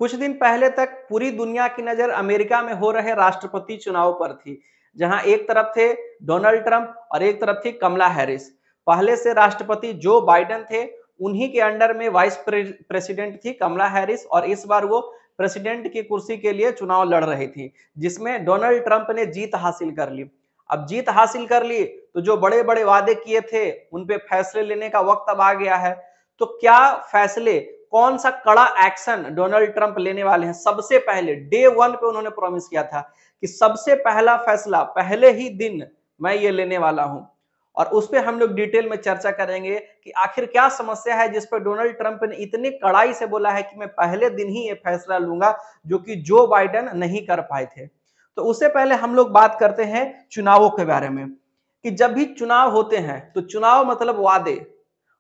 कुछ दिन पहले तक पूरी दुनिया की नजर अमेरिका में हो रहे राष्ट्रपति चुनाव पर थी, जहां एक तरफ थे डोनाल्ड ट्रंप और एक तरफ थी कमला हैरिस। पहले से राष्ट्रपति जो बाइडेन थे, उन्हीं के अंडर में वाइस प्रेसिडेंट थी कमला हैरिस, और इस बार वो प्रेसिडेंट की कुर्सी के लिए चुनाव लड़ रही थी, जिसमें डोनाल्ड ट्रंप ने जीत हासिल कर ली। अब जीत हासिल कर ली तो जो बड़े बड़े वादे किए थे उन पे फैसले लेने का वक्त अब आ गया है। तो क्या फैसले, कौन सा कड़ा एक्शन डोनाल्ड ट्रंप लेने वाले हैं? सबसे पहले डे वन पे उन्होंने प्रॉमिस किया था कि सबसे पहला फैसला पहले ही दिन मैं ये लेने वाला हूं, और उस पर हम लोग डिटेल में चर्चा करेंगे कि आखिर क्या समस्या है जिस पर डोनाल्ड ट्रंप ने इतनी कड़ाई से बोला है कि मैं पहले दिन ही ये फैसला लूंगा, जो कि जो बाइडेन नहीं कर पाए थे। तो उससे पहले हम लोग बात करते हैं चुनावों के बारे में, कि जब भी चुनाव होते हैं तो चुनाव मतलब वादे,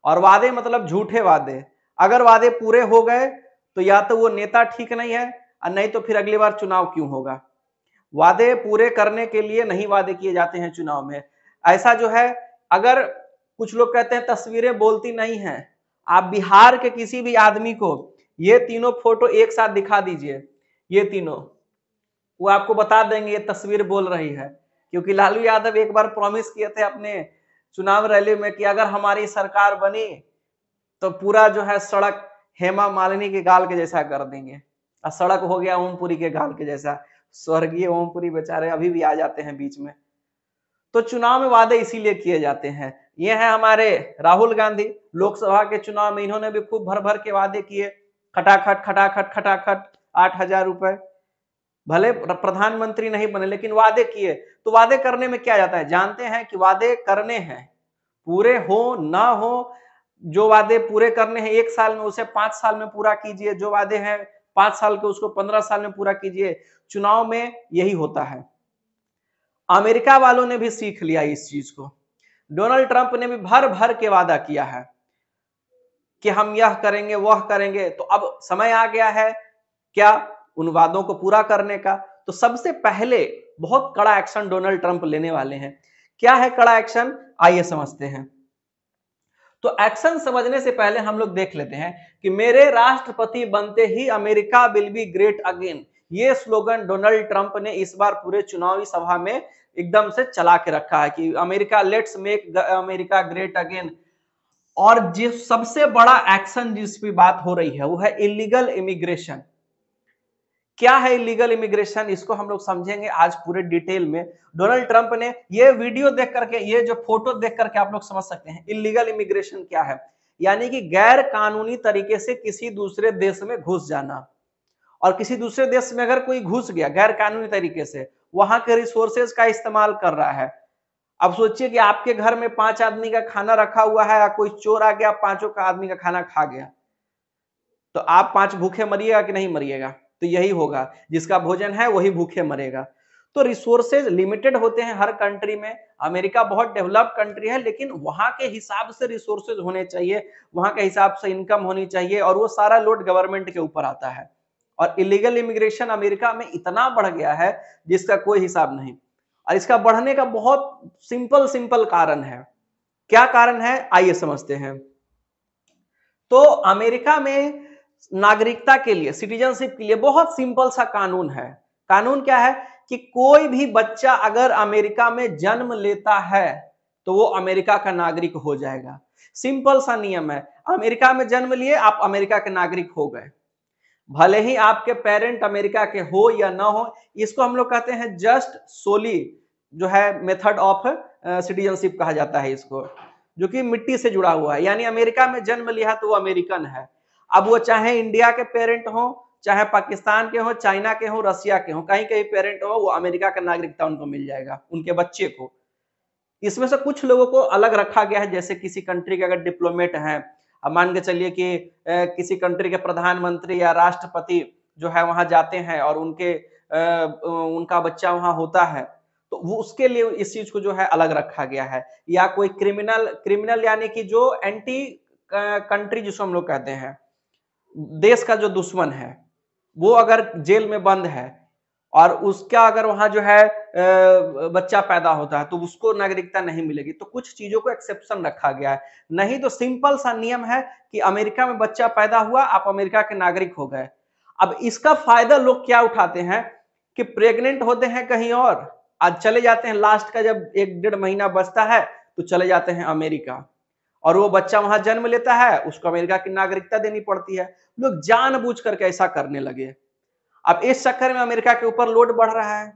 और वादे मतलब झूठे वादे। अगर वादे पूरे हो गए तो या तो वो नेता ठीक नहीं है, और नहीं तो फिर अगली बार चुनाव क्यों होगा। वादे पूरे करने के लिए नहीं वादे किए जाते हैं चुनाव में। ऐसा जो है, अगर कुछ लोग कहते हैं तस्वीरें बोलती नहीं हैं, आप बिहार के किसी भी आदमी को ये तीनों फोटो एक साथ दिखा दीजिए, ये तीनों, वो आपको बता देंगे ये तस्वीर बोल रही है। क्योंकि लालू यादव एक बार प्रॉमिस किए थे अपने चुनाव रैली में कि अगर हमारी सरकार बनी तो पूरा जो है सड़क हेमा मालिनी के गाल के जैसा कर देंगे, और सड़क हो गया ओमपुरी के गाल के जैसा। स्वर्गीय ओमपुरी बेचारे अभी भी आ जाते हैं बीच में। तो चुनाव में वादे इसीलिए किए जाते हैं। ये है हमारे राहुल गांधी, लोकसभा के चुनाव में इन्होंने भी खूब भर भर के वादे किए, खटाखट खटाखट खटाखट 8,000 रुपए। भले प्रधानमंत्री नहीं बने लेकिन वादे किए। तो वादे करने में क्या जाता है, जानते हैं कि वादे करने हैं, पूरे हो ना हो, जो वादे पूरे करने हैं 1 साल में उसे 5 साल में पूरा कीजिए, जो वादे हैं 5 साल के उसको 15 साल में पूरा कीजिए। चुनाव में यही होता है। अमेरिका वालों ने भी सीख लिया इस चीज को। डोनाल्ड ट्रंप ने भी भर भर के वादा किया है कि हम यह करेंगे वह करेंगे। तो अब समय आ गया है क्या उन वादों को पूरा करने का। तो सबसे पहले बहुत कड़ा एक्शन डोनाल्ड ट्रंप लेने वाले हैं। क्या है कड़ा एक्शन, आइए समझते हैं। तो एक्शन समझने से पहले हम लोग देख लेते हैं कि मेरे राष्ट्रपति बनते ही America will be great again, ये स्लोगन डोनाल्ड ट्रंप ने इस बार पूरे चुनावी सभा में एकदम से चला के रखा है कि America, let's make America great again. और जिस सबसे बड़ा एक्शन जिस पे बात हो रही है वो है इलीगल इमिग्रेशन। क्या है इलीगल इमिग्रेशन, इसको हम लोग समझेंगे आज पूरे डिटेल में। डोनाल्ड ट्रंप ने ये वीडियो देख करके, ये जो फोटो देख करके आप लोग समझ सकते हैं इलीगल इमिग्रेशन क्या है। यानी कि गैर कानूनी तरीके से किसी दूसरे देश में घुस जाना। और किसी दूसरे देश में अगर कोई घुस गया गैर कानूनी तरीके से, वहां के रिसोर्सेज का इस्तेमाल कर रहा है। अब सोचिए कि आपके घर में 5 आदमी का खाना रखा हुआ है, या कोई चोर आ गया, पांचों का आदमी का खाना खा गया, तो आप 5 भूखे मरिएगा कि नहीं मरिएगा? तो यही होगा, जिसका भोजन है वही भूखे मरेगा। तो रिसोर्सेज लिमिटेड होते हैं हर कंट्री में। अमेरिका बहुत डेवलप कंट्री है, लेकिन वहां के हिसाब से रिसोर्सेज होने चाहिए, वहां के हिसाब से इनकम होनी चाहिए, और वो सारा लोड गवर्नमेंट के ऊपर आता है। और इलीगल इमिग्रेशन अमेरिका में इतना बढ़ गया है जिसका कोई हिसाब नहीं। और इसका बढ़ने का बहुत सिंपल सिंपल कारण है। क्या कारण है, आइए समझते हैं। तो अमेरिका में नागरिकता के लिए, सिटीजनशिप के लिए बहुत सिंपल सा कानून है। कानून क्या है कि कोई भी बच्चा अगर अमेरिका में जन्म लेता है तो वो अमेरिका का नागरिक हो जाएगा। सिंपल सा नियम है। अमेरिका में जन्म लिए, आप अमेरिका के नागरिक हो गए। भले ही आपके पेरेंट अमेरिका के हो या ना हो, इसको हम लोग कहते हैं जस्ट सोली, जो है मेथड ऑफ सिटीजनशिप कहा जाता है इसको, जो कि मिट्टी से जुड़ा हुआ है। यानी अमेरिका में जन्म लिया तो वो अमेरिकन है। अब वो चाहे इंडिया के पेरेंट हो, चाहे पाकिस्तान के हो, चाइना के हो, रसिया के हो, कहीं कहीं पेरेंट हो, वो अमेरिका का नागरिकता उनको मिल जाएगा, उनके बच्चे को। इसमें से कुछ लोगों को अलग रखा गया है, जैसे किसी कंट्री के अगर डिप्लोमेट हैं, अब मान के चलिए कि किसी कंट्री के प्रधानमंत्री या राष्ट्रपति जो है वहां जाते हैं और उनका बच्चा वहां होता है, तो वो उसके लिए इस चीज को जो है अलग रखा गया है। या कोई क्रिमिनल क्रिमिनल यानी कि जो एंटी कंट्री जिसको हम लोग कहते हैं, देश का जो दुश्मन है, वो अगर जेल में बंद है और उसका अगर वहां जो है बच्चा पैदा होता है तो उसको नागरिकता नहीं मिलेगी। तो कुछ चीजों को एक्सेप्शन रखा गया है। नहीं तो सिंपल सा नियम है कि अमेरिका में बच्चा पैदा हुआ, आप अमेरिका के नागरिक हो गए। अब इसका फायदा लोग क्या उठाते हैं कि प्रेग्नेंट होते हैं कहीं और, आज चले जाते हैं, लास्ट का जब 1 डेढ़ महीना बचता है तो चले जाते हैं अमेरिका, और वो बच्चा वहां जन्म लेता है, उसको अमेरिका की नागरिकता देनी पड़ती है। लोग जानबूझ करके ऐसा करने लगे। अब इस चक्कर में अमेरिका के ऊपर लोड बढ़ रहा है।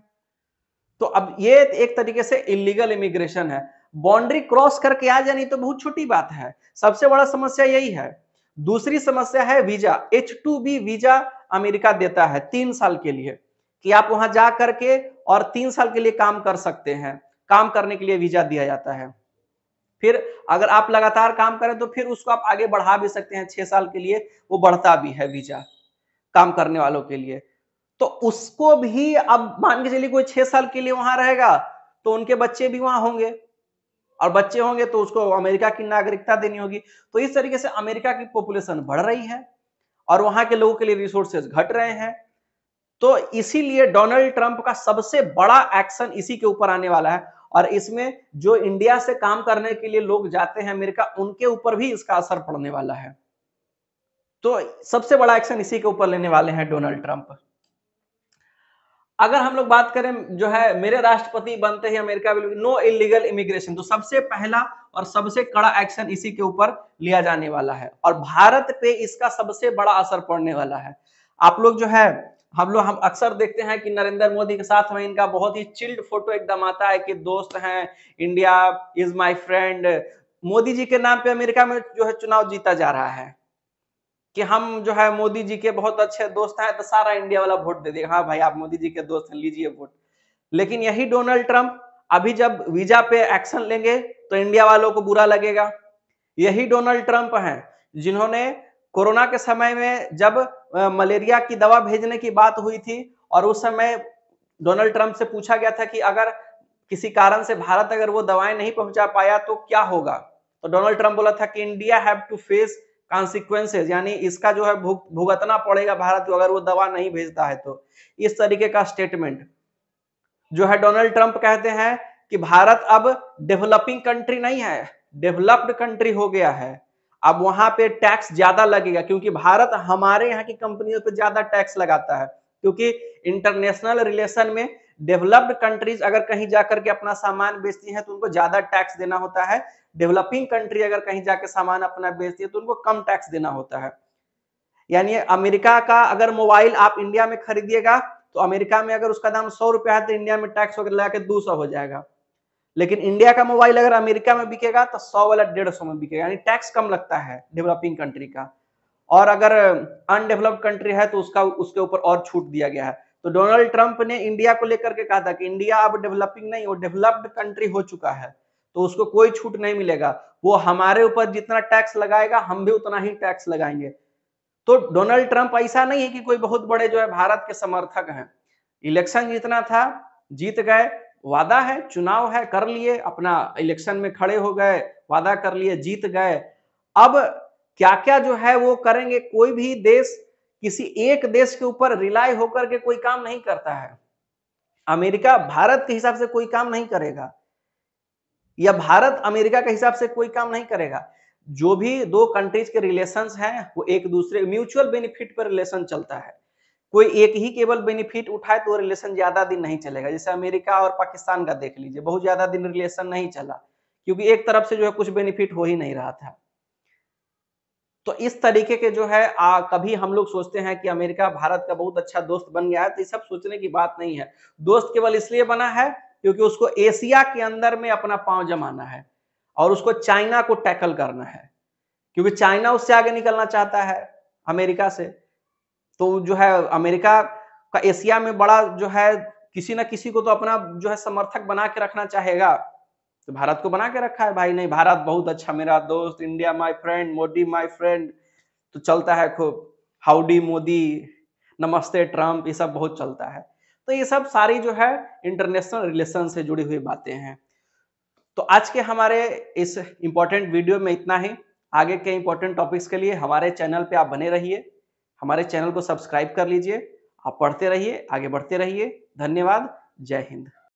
तो अब ये एक तरीके से इलीगल इमिग्रेशन है। बाउंड्री क्रॉस करके आ जानी तो बहुत छोटी बात है, सबसे बड़ा समस्या यही है। दूसरी समस्या है वीजा, H2B वीजा अमेरिका देता है 3 साल के लिए, कि आप वहां जा करके और 3 साल के लिए काम कर सकते हैं, काम करने के लिए वीजा दिया जाता है। फिर अगर आप लगातार काम करें तो फिर उसको आप आगे बढ़ा भी सकते हैं, 6 साल के लिए वो बढ़ता भी है वीजा काम करने वालों के लिए। तो उसको भी अब मान के चलिए कोई 6 साल के लिए वहां रहेगा तो उनके बच्चे भी वहां होंगे, और बच्चे होंगे तो उसको अमेरिका की नागरिकता देनी होगी। तो इस तरीके से अमेरिका की पॉपुलेशन बढ़ रही है और वहां के लोगों के लिए रिसोर्सेज घट रहे हैं। तो इसीलिए डोनाल्ड ट्रंप का सबसे बड़ा एक्शन इसी के ऊपर आने वाला है, और इसमें जो इंडिया से काम करने के लिए लोग जाते हैं अमेरिका, उनके ऊपर भी इसका असर पड़ने वाला है। तो सबसे बड़ा एक्शन इसी के ऊपर लेने वाले हैं डोनाल्ड ट्रंप। अगर हम लोग बात करें जो है मेरे राष्ट्रपति बनते ही America will no illegal immigration, तो सबसे पहला और सबसे कड़ा एक्शन इसी के ऊपर लिया जाने वाला है, और भारत पे इसका सबसे बड़ा असर पड़ने वाला है। आप लोग जो है हम अक्सर देखते हैं कि नरेंद्र मोदी के साथ में इनका बहुत ही चिल्ड फोटो एकदम आता है कि दोस्त हैं, India is my friend. Modi ji के नाम पे अमेरिका में जो है चुनाव जीता जा रहा है कि हम जो है मोदी जी के बहुत अच्छे दोस्त हैं, तो सारा इंडिया वाला वोट दे देगा, हाँ भाई आप मोदी जी के दोस्त हैं, लीजिए वोट। लेकिन यही डोनाल्ड ट्रंप अभी जब वीजा पे एक्शन लेंगे तो इंडिया वालों को बुरा लगेगा। यही डोनाल्ड ट्रंप हैं जिन्होंने कोरोना के समय में जब मलेरिया की दवा भेजने की बात हुई थी, और उस समय डोनाल्ड ट्रंप से पूछा गया था कि अगर किसी कारण से भारत अगर वो दवाएं नहीं पहुंचा पाया तो क्या होगा, तो डोनाल्ड ट्रंप बोला था कि India have to face consequences, यानी इसका जो है भुगतना पड़ेगा भारत को अगर वो दवा नहीं भेजता है तो। इस तरीके का स्टेटमेंट जो है डोनाल्ड ट्रंप कहते हैं कि भारत अब डेवलपिंग कंट्री नहीं है, डेवलप्ड कंट्री हो गया है। अब वहां पे टैक्स ज्यादा लगेगा क्योंकि भारत हमारे यहाँ की कंपनियों पे ज्यादा टैक्स लगाता है, क्योंकि इंटरनेशनल रिलेशन में डेवलप्ड कंट्रीज अगर कहीं जाकर के अपना सामान बेचती हैं तो उनको ज्यादा टैक्स देना होता है, डेवलपिंग कंट्री अगर कहीं जाकर सामान अपना बेचती है तो उनको कम टैक्स देना होता है। यानी अमेरिका का अगर मोबाइल आप इंडिया में खरीदिएगा तो अमेरिका में अगर उसका दाम 100 रुपया है तो इंडिया में टैक्स वगैरह लगा के 200 हो जाएगा, लेकिन इंडिया का मोबाइल अगर अमेरिका में बिकेगा तो 100 वाला 150 में बिकेगा, यानी टैक्स कम लगता है डेवलपिंग कंट्री का। और अगर अनडेवलप्ड कंट्री है तो उसका उसके ऊपर और छूट दिया गया है। तो डोनाल्ड ट्रंप ने इंडिया को लेकर के कहा था कि इंडिया अब डेवलपिंग नहीं, वो डेवलप्ड कंट्री हो चुका है, तो उसको कोई छूट नहीं मिलेगा, वो हमारे ऊपर जितना टैक्स लगाएगा हम भी उतना ही टैक्स लगाएंगे। तो डोनाल्ड ट्रंप ऐसा नहीं है कि कोई बहुत बड़े जो है भारत के समर्थक हैं, इलेक्शन जीतना था, जीत गए, वादा है, चुनाव है, कर लिए, अपना इलेक्शन में खड़े हो गए, वादा कर लिए, जीत गए। अब क्या क्या जो है वो करेंगे, कोई भी देश किसी एक देश के ऊपर रिलाई होकर के कोई काम नहीं करता है। अमेरिका भारत के हिसाब से कोई काम नहीं करेगा, या भारत अमेरिका के हिसाब से कोई काम नहीं करेगा। जो भी दो कंट्रीज के रिलेशंस हैं वो एक दूसरे म्यूचुअल बेनिफिट पर रिलेशन चलता है। कोई एक ही केवल बेनिफिट उठाए तो रिलेशन ज्यादा दिन नहीं चलेगा। जैसे अमेरिका और पाकिस्तान का देख लीजिए, बहुत ज्यादा दिन रिलेशन नहीं चला क्योंकि एक तरफ से जो है कुछ बेनिफिट हो ही नहीं रहा था। तो इस तरीके के जो है कभी हम लोग सोचते हैं कि अमेरिका भारत का बहुत अच्छा दोस्त बन गया है, तो ये सब सोचने की बात नहीं है। दोस्त केवल इसलिए बना है क्योंकि उसको एशिया के अंदर में अपना पांव जमाना है और उसको चाइना को टैकल करना है, क्योंकि चाइना उससे आगे निकलना चाहता है अमेरिका से। तो जो है अमेरिका का एशिया में बड़ा जो है किसी ना किसी को तो अपना जो है समर्थक बना के रखना चाहेगा, तो भारत को बना के रखा है भाई, नहीं भारत बहुत अच्छा मेरा दोस्त, India my friend, Modi my friend, तो चलता है खूब, हाउडी मोदी, नमस्ते ट्रंप, ये सब बहुत चलता है। तो ये सब सारी जो है इंटरनेशनल रिलेशन से जुड़ी हुई बातें हैं। तो आज के हमारे इस इंपॉर्टेंट वीडियो में इतना ही। आगे के इंपॉर्टेंट टॉपिक्स के लिए हमारे चैनल पे आप बने रहिए, हमारे चैनल को सब्सक्राइब कर लीजिए, आप पढ़ते रहिए, आगे बढ़ते रहिए। धन्यवाद, जय हिंद।